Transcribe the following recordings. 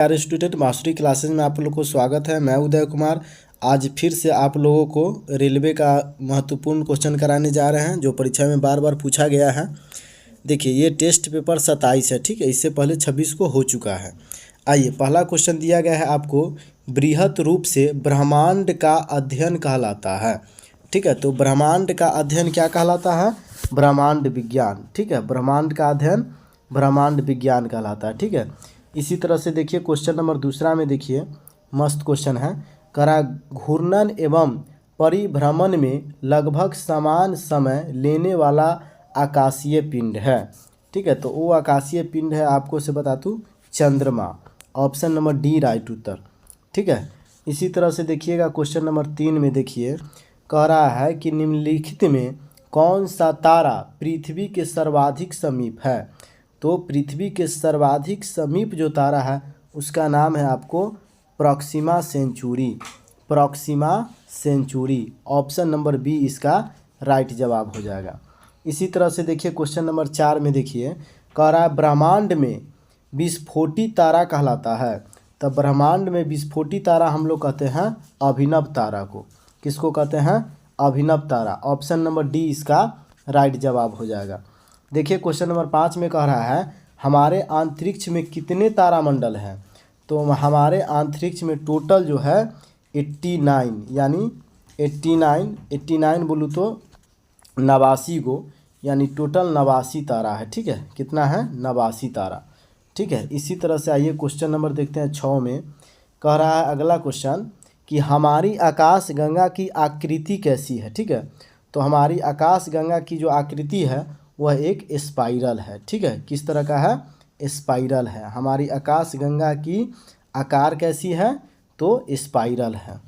प्यारे student, mastery classes में आप लोग को स्वागत है। मैं उदय कुमार आज फिर से आप लोगों को रेलवे का महत्वपूर्ण क्वेश्चन कराने जा रहे हैं जो परीक्षा में बार बार पूछा गया है। देखिए, ये टेस्ट पेपर 27 है, ठीक है। इससे पहले 26 को हो चुका है। आइए, पहला क्वेश्चन दिया गया है आपको, बृहत रूप से ब्रह्मांड का अध्ययन कहलाता है, ठीक है। तो ब्रह्मांड का अध्ययन क्या कहलाता है? ब्रह्मांड विज्ञान, ठीक है। ब्रह्मांड का अध्ययन ब्रह्मांड विज्ञान कहलाता है, ठीक है। इसी तरह से देखिए क्वेश्चन नंबर दूसरा में देखिए, मस्त क्वेश्चन है। करा घूर्णन एवं परिभ्रमण में लगभग समान समय लेने वाला आकाशीय पिंड है, ठीक है। तो वो आकाशीय पिंड है, आपको से बता दूँ, चंद्रमा। ऑप्शन नंबर डी राइट उत्तर, ठीक है। इसी तरह से देखिएगा क्वेश्चन नंबर 3 में देखिए, कह रहा है कि निम्नलिखित में कौन सा तारा पृथ्वी के सर्वाधिक समीप है? तो पृथ्वी के सर्वाधिक समीप जो तारा है उसका नाम है आपको Proxima Centauri. Proxima Centauri, option number B इसका राइट जवाब हो जाएगा। इसी तरह से देखिए क्वेश्चन नंबर 4 में देखिए, कह रहा है ब्रह्मांड में विस्फोटी तारा कहलाता है। तब ब्रह्मांड में विस्फोटी तारा हम लोग कहते हैं अभिनव तारा को। किसको कहते हैं? अभिनव तारा। ऑप्शन नंबर डी इसका राइट जवाब हो जाएगा। देखिए क्वेश्चन नंबर 5 में कह रहा है, हमारे अंतरिक्ष में कितने तारामंडल हैं? तो हमारे अंतरिक्ष में टोटल जो है 89, यानी 89 बोलूँ तो 89 गो, यानी टोटल 89 तारा है, ठीक है। कितना है? 89 तारा, ठीक है। इसी तरह से आइए क्वेश्चन नंबर देखते हैं 6 में। कह रहा है अगला क्वेश्चन कि हमारी आकाश गंगा की आकृति कैसी है, ठीक है। तो हमारी आकाश गंगा की जो आकृति है वह एक स्पाइरल है, ठीक है। किस तरह का है? स्पाइरल है। हमारी आकाश गंगा की आकार कैसी है? तो स्पाइरल है।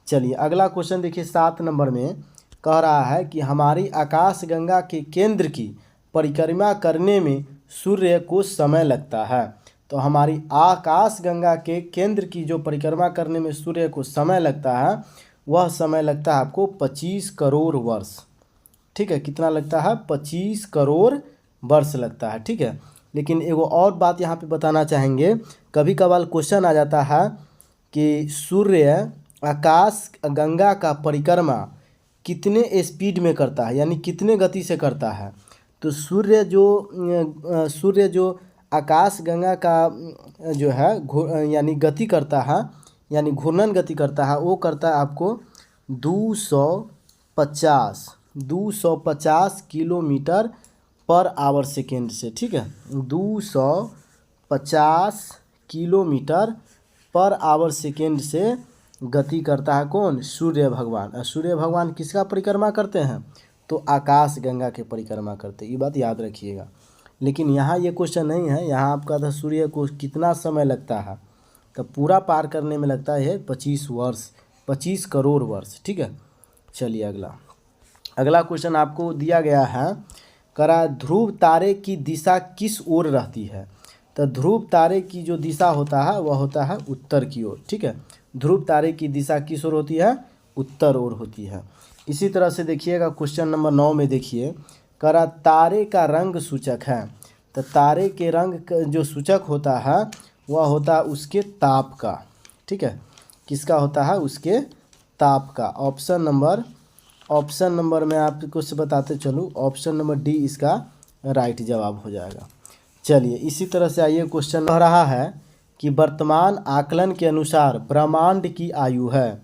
चलिए अगला क्वेश्चन देखिए 7 नंबर में, कह रहा है कि हमारी आकाश गंगा के केंद्र की परिक्रमा करने में सूर्य को समय लगता है। तो हमारी आकाश गंगा के केंद्र की जो परिक्रमा करने में सूर्य को समय लगता है, वह समय लगता है आपको 25 करोड़ वर्ष, ठीक है। कितना लगता है? 25 करोड़ वर्ष लगता है, ठीक है। लेकिन एगो और बात यहाँ पे बताना चाहेंगे, कभी कभार क्वेश्चन आ जाता है कि सूर्य आकाश गंगा का परिक्रमा कितने स्पीड में करता है, यानी कितने गति से करता है। तो सूर्य जो आकाश गंगा का जो है यानी गति करता है, यानी घूर्णन गति करता है, वो करता है आपको 250 किलोमीटर पर आवर सेकेंड से, ठीक है। 250 किलोमीटर पर आवर सेकेंड से गति करता है कौन? सूर्य भगवान। सूर्य भगवान किसका परिक्रमा करते हैं? तो आकाश गंगा के परिक्रमा करते हैं, ये बात याद रखिएगा। लेकिन यहाँ ये क्वेश्चन नहीं है, यहाँ आपका था सूर्य को कितना समय लगता है, तो पूरा पार करने में लगता है 25 वर्ष, 25 करोड़ वर्ष, ठीक है। चलिए अगला क्वेश्चन आपको दिया गया है, करा ध्रुव तारे की दिशा किस ओर रहती है? तो ध्रुव तारे की जो दिशा होता है वह होता है उत्तर की ओर, ठीक है। ध्रुव तारे की दिशा किस ओर होती है? उत्तर ओर होती है। इसी तरह से देखिएगा क्वेश्चन नंबर 9 में देखिए, करा तारे का रंग सूचक है। तो तारे के रंग जो सूचक होता है वह होता है उसके ताप का, ठीक है। किसका होता है? उसके ताप का। ऑप्शन नंबर मैं आपको से बताते चलूँ, ऑप्शन नंबर डी इसका राइट जवाब हो जाएगा। चलिए इसी तरह से आइए क्वेश्चन कह रहा है कि वर्तमान आकलन के अनुसार ब्रह्मांड की आयु है।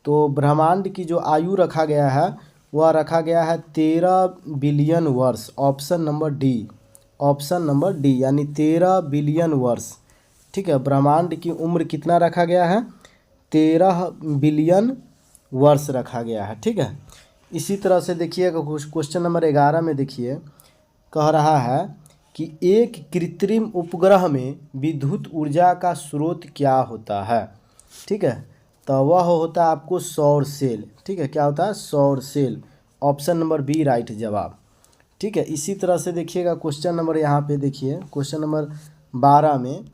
तो ब्रह्मांड की जो आयु रखा गया है वह रखा गया है 13 बिलियन वर्ष। ऑप्शन नंबर डी यानी 13 बिलियन वर्ष, ठीक है। ब्रह्मांड की उम्र कितना रखा गया है? 13 बिलियन वर्ष रखा गया है, ठीक है। इसी तरह से देखिएगा क्वेश्चन नंबर 11 में देखिए, कह रहा है कि एक कृत्रिम उपग्रह में विद्युत ऊर्जा का स्रोत क्या होता है, ठीक है। तो वह होता है आपको सौर सेल, ठीक है। क्या होता है? सौर cell. Option number B right जवाब, ठीक है। इसी तरह से देखिएगा क्वेश्चन नंबर यहाँ पे देखिए क्वेश्चन नंबर 12 में,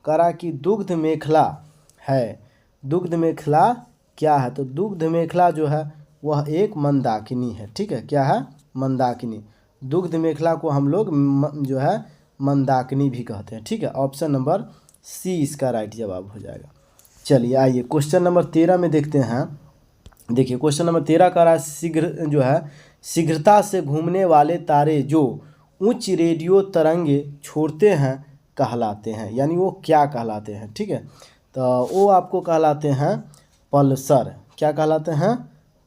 करा कि दुग्ध मेखला है। दुग्ध मेखला क्या है? तो दुग्ध मेखला जो है वह एक मंदाकिनी है, ठीक है। क्या है? मंदाकिनी। दुग्ध मेखला को हम लोग जो है मंदाकिनी भी कहते हैं, ठीक है। ऑप्शन नंबर सी इसका राइट जवाब हो जाएगा। चलिए आइए क्वेश्चन नंबर 13 में देखते हैं। देखिए क्वेश्चन नंबर 13 का रहा शीघ्र जो है शीघ्रता से घूमने वाले तारे जो उच्च रेडियो तरंगे छोड़ते हैं कहलाते हैं, यानी वो क्या कहलाते हैं। ठीक है, तो वो आपको कहलाते हैं पल्सर। क्या कहलाते हैं?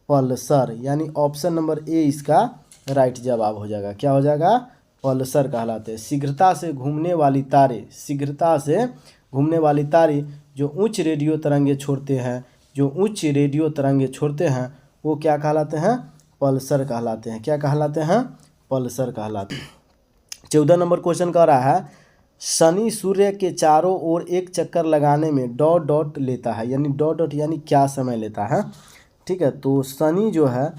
पल्सर, यानी ऑप्शन नंबर ए इसका राइट जवाब हो जाएगा। क्या हो जाएगा? पल्सर कहलाते हैं। शीघ्रता से घूमने वाली तारे, शीघ्रता से घूमने वाली तारे जो उच्च रेडियो तरंगे छोड़ते हैं, जो उच्च रेडियो तरंगे छोड़ते हैं, वो क्या कहलाते हैं? पल्सर कहलाते हैं। क्या कहलाते हैं? पल्सर कहलाते हैं। 14 नंबर क्वेश्चन कह रहा है शनि सूर्य के चारों ओर एक चक्कर लगाने में डॉट डॉट लेता है, यानी डॉट डॉट यानी क्या समय लेता है। ठीक है, तो शनि जो है,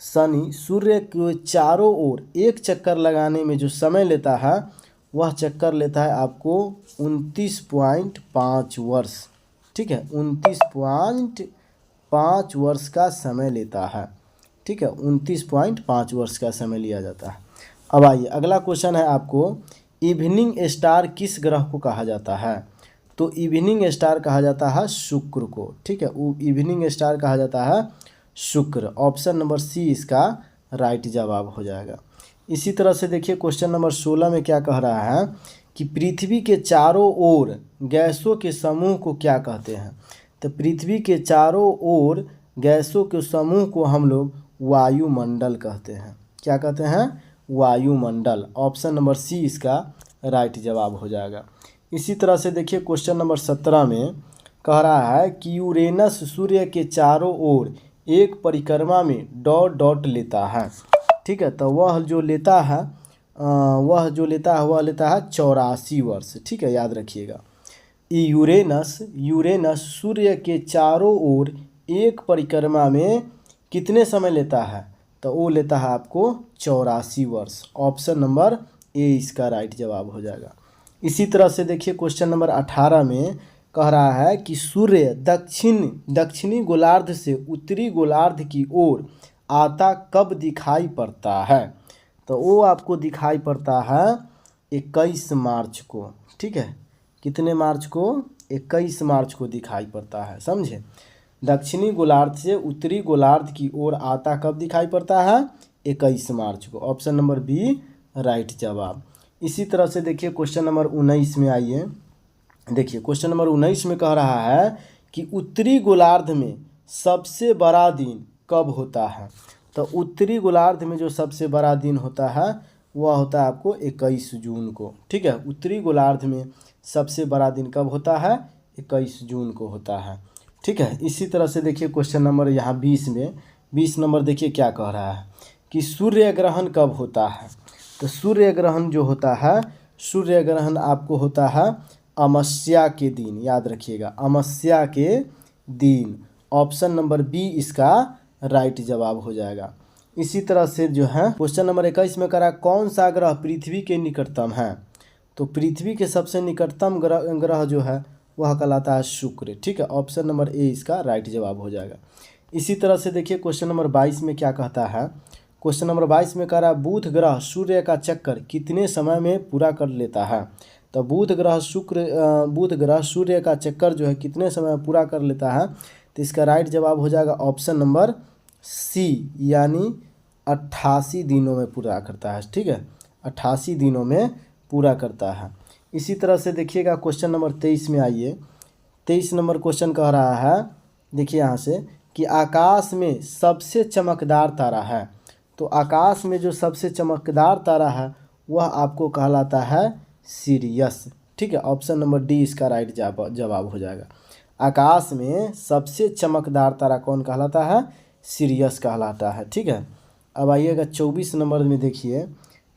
शनि सूर्य के चारों ओर एक चक्कर लगाने में जो समय लेता है वह चक्कर लेता है आपको 29.5 वर्ष। ठीक है, 29.5 वर्ष का समय लेता है। ठीक है, 29.5 वर्ष का समय लिया जाता है। अब आइए अगला क्वेश्चन है आपको, इवनिंग स्टार किस ग्रह को कहा जाता है? तो इवनिंग स्टार कहा जाता है शुक्र को। ठीक है, वो इवनिंग स्टार कहा जाता है शुक्र। ऑप्शन नंबर सी इसका राइट जवाब हो जाएगा। इसी तरह से देखिए क्वेश्चन नंबर 16 में क्या कह रहा है कि पृथ्वी के चारों ओर गैसों के समूह को क्या कहते हैं? तो पृथ्वी के चारों ओर गैसों के समूह को हम लोग वायुमंडल कहते हैं। क्या कहते हैं? वायुमंडल। ऑप्शन नंबर सी इसका राइट जवाब हो जाएगा। इसी तरह से देखिए क्वेश्चन नंबर 17 में कह रहा है कि यूरेनस सूर्य के चारों ओर एक परिक्रमा में डॉट डॉट लेता है। ठीक है, तो वह जो लेता है वह लेता है 84 वर्ष। ठीक है, याद रखिएगा। यूरेनस सूर्य के चारों ओर एक परिक्रमा में कितने समय लेता है? तो वो लेता है आपको 84 वर्ष। ऑप्शन नंबर ए इसका राइट जवाब हो जाएगा। इसी तरह से देखिए क्वेश्चन नंबर 18 में कह रहा है कि सूर्य दक्षिणी गोलार्ध से उत्तरी गोलार्ध की ओर आता कब दिखाई पड़ता है? तो वो आपको दिखाई पड़ता है 21 मार्च को। ठीक है, कितने मार्च को? 21 मार्च को दिखाई पड़ता है। समझे? दक्षिणी गोलार्ध से उत्तरी गोलार्ध की ओर आता कब दिखाई पड़ता है? 21 मार्च को। ऑप्शन नंबर बी राइट जवाब। इसी तरह से देखिए क्वेश्चन नंबर 19 में आइए। देखिए क्वेश्चन नंबर 19 में कह रहा है कि उत्तरी गोलार्ध में सबसे बड़ा दिन कब होता है? तो उत्तरी गोलार्ध में जो सबसे बड़ा दिन होता है वह होता है आपको 21 जून को। ठीक है, उत्तरी गोलार्ध में सबसे बड़ा दिन कब होता है? 21 जून को होता है। ठीक है, इसी तरह से देखिए क्वेश्चन नंबर यहाँ 20 नंबर देखिए क्या कह रहा है कि सूर्य ग्रहण कब होता है? तो सूर्य ग्रहण जो होता है, सूर्य ग्रहण आपको होता है अमावस्या के दिन। याद रखिएगा, अमावस्या के दिन। ऑप्शन नंबर बी इसका राइट जवाब हो जाएगा। इसी तरह से जो है क्वेश्चन नंबर 21 में करा कौन सा ग्रह पृथ्वी के निकटतम है? तो पृथ्वी के सबसे निकटतम ग्रह जो है वह कहलाता है शुक्र। ठीक है, ऑप्शन नंबर ए इसका राइट जवाब हो जाएगा। इसी तरह से देखिए क्वेश्चन नंबर 22 में क्या कहता है। क्वेश्चन नंबर 22 में कह रहा है बुध ग्रह सूर्य का चक्कर कितने समय में पूरा कर लेता है? तो बुध ग्रह सूर्य का चक्कर जो है कितने समय में पूरा कर लेता है? तो इसका राइट जवाब हो जाएगा ऑप्शन नंबर सी, यानी 88 दिनों में पूरा करता है। ठीक है, 88 दिनों में पूरा करता है। इसी तरह से देखिएगा क्वेश्चन नंबर 23 में आइए। 23 नंबर क्वेश्चन कह रहा है, देखिए यहाँ से कि आकाश में सबसे चमकदार तारा है। तो आकाश में जो सबसे चमकदार तारा है वह आपको कहलाता है सिरियस। ठीक है, ऑप्शन नंबर डी इसका राइट जवाब हो जाएगा। आकाश में सबसे चमकदार तारा कौन कहलाता है? सिरियस कहलाता है। ठीक है, अब आइएगा 24 नंबर में। देखिए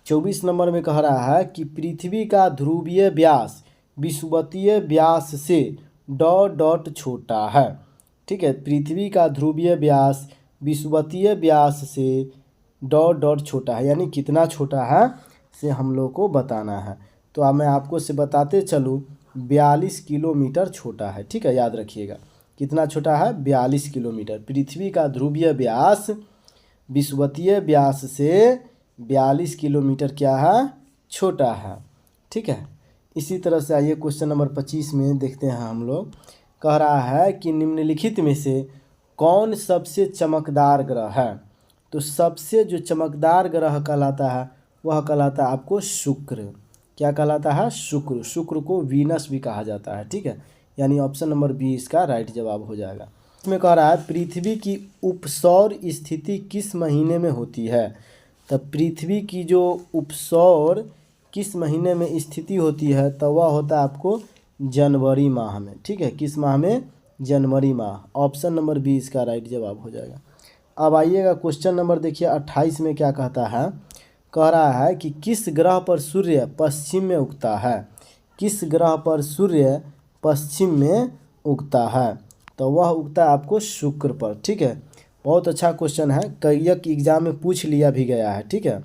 24 नंबर में कह रहा है कि पृथ्वी का ध्रुवीय व्यास विषुवतीय व्यास से डॉट डॉट छोटा है। ठीक है, पृथ्वी का ध्रुवीय व्यास विषुवतीय व्यास से डॉट डॉट छोटा है, यानी कितना छोटा है से हम लोग को बताना है। तो अब मैं आपको से बताते चलूँ 42 किलोमीटर छोटा है। ठीक है, याद रखिएगा कितना छोटा है? 42 किलोमीटर। पृथ्वी का ध्रुवीय व्यास विषुवतीय व्यास से 42 किलोमीटर क्या है? छोटा है। ठीक है, इसी तरह से आइए क्वेश्चन नंबर 25 में देखते हैं हम लोग। कह रहा है कि निम्नलिखित में से कौन सबसे चमकदार ग्रह है। तो सबसे जो चमकदार ग्रह कहलाता है वह कहलाता है आपको शुक्र। क्या कहलाता है? शुक्र। शुक्र को वीनस भी कहा जाता है, ठीक है। यानी ऑप्शन नंबर बी इसका राइट जवाब हो जाएगा। इसमें कह रहा है पृथ्वी की उपसौर स्थिति किस महीने में होती है। तब पृथ्वी की जो उपसौर किस महीने में स्थिति होती है तो वह होता है आपको जनवरी माह में, ठीक है। किस माह में? जनवरी माह। ऑप्शन नंबर बी इसका राइट जवाब हो जाएगा। अब आइएगा क्वेश्चन नंबर देखिए 28 में क्या कहता है। कह रहा है कि किस ग्रह पर सूर्य पश्चिम में उगता है। किस ग्रह पर सूर्य पश्चिम में उगता है तो वह उगता है आपको शुक्र पर, ठीक है। बहुत अच्छा क्वेश्चन है, कई एग्जाम में पूछ लिया भी गया है, ठीक है।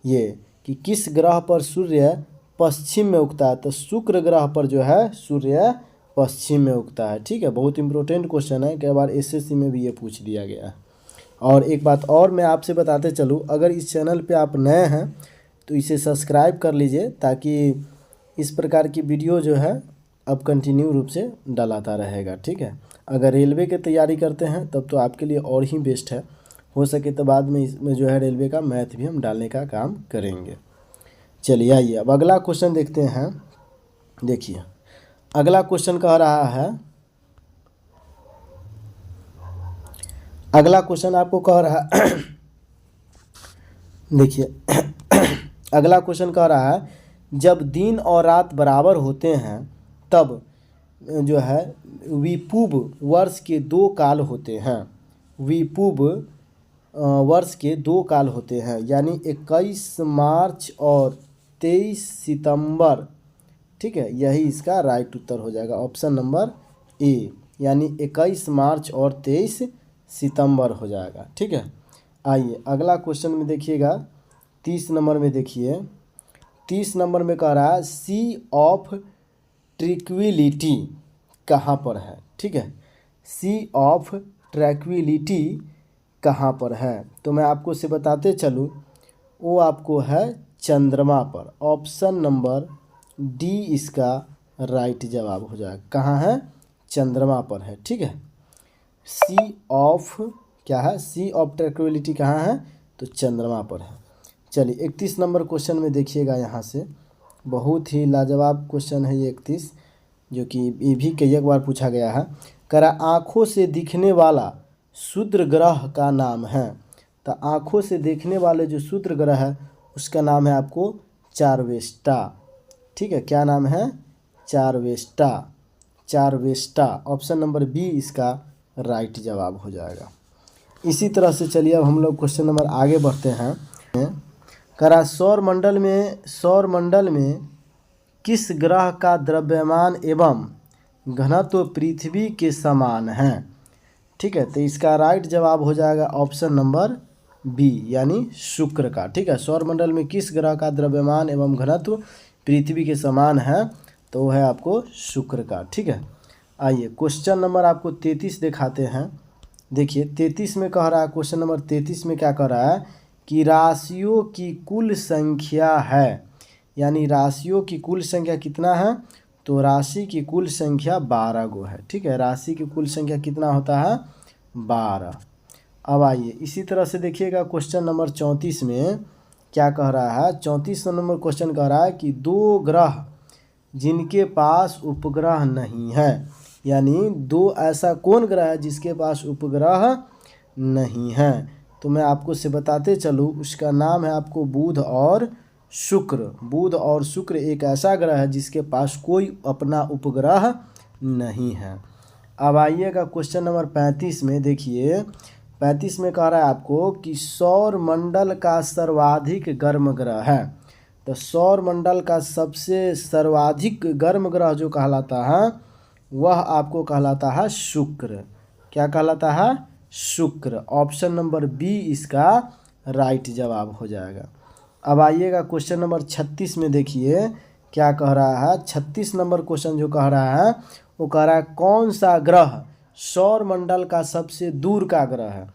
ये कि किस ग्रह पर सूर्य पश्चिम में उगता है तो शुक्र ग्रह पर जो है सूर्य पश्चिम में उगता है, ठीक है। बहुत इंपॉर्टेंट क्वेश्चन है, कई बार एसएससी में भी ये पूछ लिया गया है। और एक बात और मैं आपसे बताते चलूँ, अगर इस चैनल पे आप नए हैं तो इसे सब्सक्राइब कर लीजिए ताकि इस प्रकार की वीडियो जो है अब कंटिन्यू रूप से डलाता रहेगा, ठीक है। अगर रेलवे की तैयारी करते हैं तब तो आपके लिए और ही बेस्ट है। हो सके तो बाद में इसमें जो है रेलवे का मैथ भी हम डालने का काम करेंगे। चलिए आइए अब अगला क्वेश्चन देखते हैं। देखिए अगला क्वेश्चन कह रहा है, अगला क्वेश्चन आपको कह रहा है देखिए अगला क्वेश्चन कह रहा है जब दिन और रात बराबर होते हैं तब जो है विपुव वर्ष के 2 काल होते हैं। विपुव वर्ष के 2 काल होते हैं, यानी 21 मार्च और 23 सितंबर, ठीक है। यही इसका राइट उत्तर हो जाएगा, ऑप्शन नंबर ए, यानी 21 मार्च और 23 सितंबर हो जाएगा, ठीक है। आइए अगला क्वेश्चन में देखिएगा 30 नंबर में। देखिए 30 नंबर में कह रहा है सी ऑफ ट्रैंक्विलिटी कहाँ पर है, ठीक है। सी ऑफ ट्रैंक्विलिटी कहाँ पर है तो मैं आपको से बताते चलूँ, वो आपको है चंद्रमा पर। ऑप्शन नंबर डी इसका राइट जवाब हो जाएगा। कहाँ है? चंद्रमा पर है, ठीक है। सी ऑफ क्या है? सी ऑफ ट्रैंक्विलिटी कहाँ है तो चंद्रमा पर है। चलिए 31 नंबर क्वेश्चन में देखिएगा, यहाँ से बहुत ही लाजवाब क्वेश्चन है ये 31, जो कि ये भी कई एक बार पूछा गया है। करा आँखों से दिखने वाला क्षुद्र ग्रह का नाम है। तो आँखों से देखने वाले जो क्षुद्र ग्रह है उसका नाम है आपको चारवेस्टा, ठीक है। क्या नाम है? चारवेस्टा। चारवेस्टा। ऑप्शन नंबर बी इसका राइट जवाब हो जाएगा। इसी तरह से चलिए अब हम लोग क्वेश्चन नंबर आगे बढ़ते हैं। करा सौर मंडल में किस ग्रह का द्रव्यमान एवं घनत्व पृथ्वी के समान है, ठीक है। तो इसका राइट जवाब हो जाएगा ऑप्शन नंबर बी, यानी शुक्र का, ठीक है। सौर मंडल में किस ग्रह का द्रव्यमान एवं घनत्व पृथ्वी के समान है तो वो है आपको शुक्र का, ठीक है। आइए क्वेश्चन नंबर आपको 33 दिखाते हैं। देखिए 33 में कह रहा है, क्वेश्चन नंबर 33 में क्या कह रहा है कि राशियों की कुल संख्या है, यानी राशियों की कुल संख्या कितना है तो राशि की कुल संख्या 12 गो है, ठीक है। राशि की कुल संख्या कितना होता है? 12। अब आइए इसी तरह से देखिएगा क्वेश्चन नंबर 34 में क्या कह रहा है। 34 नंबर क्वेश्चन कह रहा है कि 2 ग्रह जिनके पास उपग्रह नहीं है, यानी 2 ऐसा कौन ग्रह है जिसके पास उपग्रह नहीं है। तो मैं आपको से बताते चलूँ, उसका नाम है आपको बुध और शुक्र। बुध और शुक्र एक ऐसा ग्रह है जिसके पास कोई अपना उपग्रह नहीं है। अब आइएगा क्वेश्चन नंबर 35 में। देखिए 35 में कह रहा है आपको कि सौर मंडल का सर्वाधिक गर्म ग्रह है। तो सौर मंडल का सबसे सर्वाधिक गर्म ग्रह जो कहलाता है वह आपको कहलाता है शुक्र। क्या कहलाता है? शुक्र। ऑप्शन नंबर बी इसका राइट जवाब हो जाएगा। अब आइएगा क्वेश्चन नंबर 36 में। देखिए क्या कह रहा है। 36 नंबर क्वेश्चन जो कह रहा है वो कह रहा है कौन सा ग्रह सौर मंडल का सबसे दूर का ग्रह है।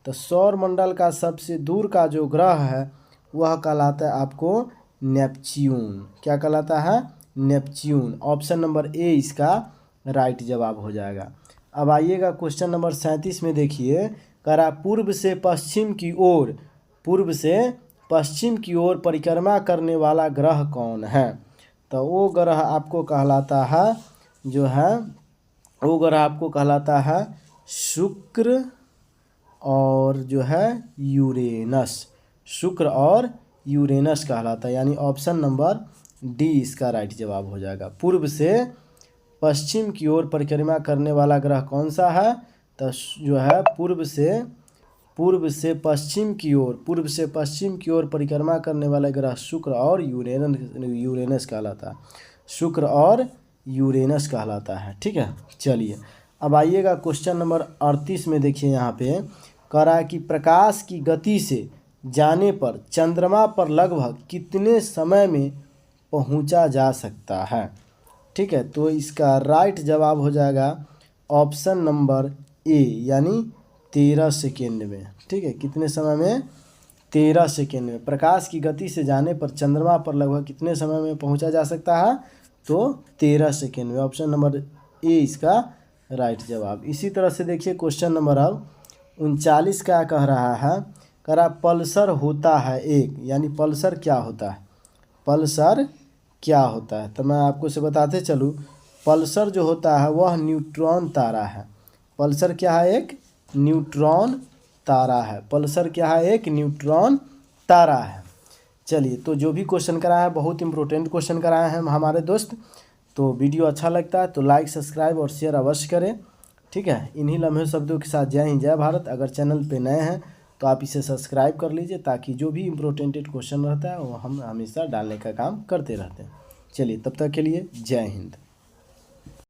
तो सौर मंडल का सबसे दूर का जो ग्रह है वह कहलाता है आपको नेपच्यून। क्या कहलाता है? नेपच्यून। ऑप्शन नंबर ए इसका राइट जवाब हो जाएगा। अब आइएगा क्वेश्चन नंबर 37 में देखिए, करा पूर्व से पश्चिम की ओर, पूर्व से पश्चिम की ओर परिक्रमा करने वाला ग्रह कौन है? तो वो ग्रह आपको कहलाता है जो है, वो ग्रह आपको कहलाता है शुक्र और जो है यूरेनस। शुक्र और यूरेनस कहलाता है, यानी ऑप्शन नंबर डी इसका राइट जवाब हो जाएगा। पूर्व से पश्चिम की ओर परिक्रमा करने वाला ग्रह कौन सा है? तो जो है पूर्व से पश्चिम की ओर, पूर्व से पश्चिम की ओर परिक्रमा करने वाला ग्रह शुक्र और यूरेनस कहलाता है। शुक्र और यूरेनस कहलाता है। ठीक है, चलिए अब आइएगा क्वेश्चन नंबर 38 में देखिए, यहाँ पे कह रहा है कि प्रकाश की गति से जाने पर चंद्रमा पर लगभग कितने समय में पहुंचा जा सकता है? ठीक है, तो इसका राइट जवाब हो जाएगा ऑप्शन नंबर ए, यानी 13 सेकेंड में। ठीक है, कितने समय में? 13 सेकेंड में। प्रकाश की गति से जाने पर चंद्रमा पर लगभग कितने समय में पहुंचा जा सकता है? तो 13 सेकेंड में। ऑप्शन नंबर ए इसका राइट जवाब। इसी तरह से देखिए क्वेश्चन नंबर अब 39 का कह रहा है, कह रहा पल्सर होता है एक, यानी पल्सर क्या होता है? पल्सर क्या होता है? तो मैं आपको से बताते चलूँ, पल्सर जो होता है वह न्यूट्रॉन तारा है। पल्सर क्या है? एक न्यूट्रॉन तारा है। पल्सर क्या है? एक न्यूट्रॉन तारा है। चलिए, तो जो भी क्वेश्चन कराया है बहुत इंपॉर्टेंट क्वेश्चन कराए हैं हमारे दोस्त। तो वीडियो अच्छा लगता है तो लाइक, सब्सक्राइब और शेयर अवश्य करें। ठीक है, इन्हीं लम्हे शब्दों के साथ जय हिंद, जय भारत। अगर चैनल पे नए हैं तो आप इसे सब्सक्राइब कर लीजिए, ताकि जो भी इम्पोर्टेंट क्वेश्चन रहता है वो हम हमेशा डालने का काम करते रहते हैं। चलिए, तब तक के लिए जय हिंद।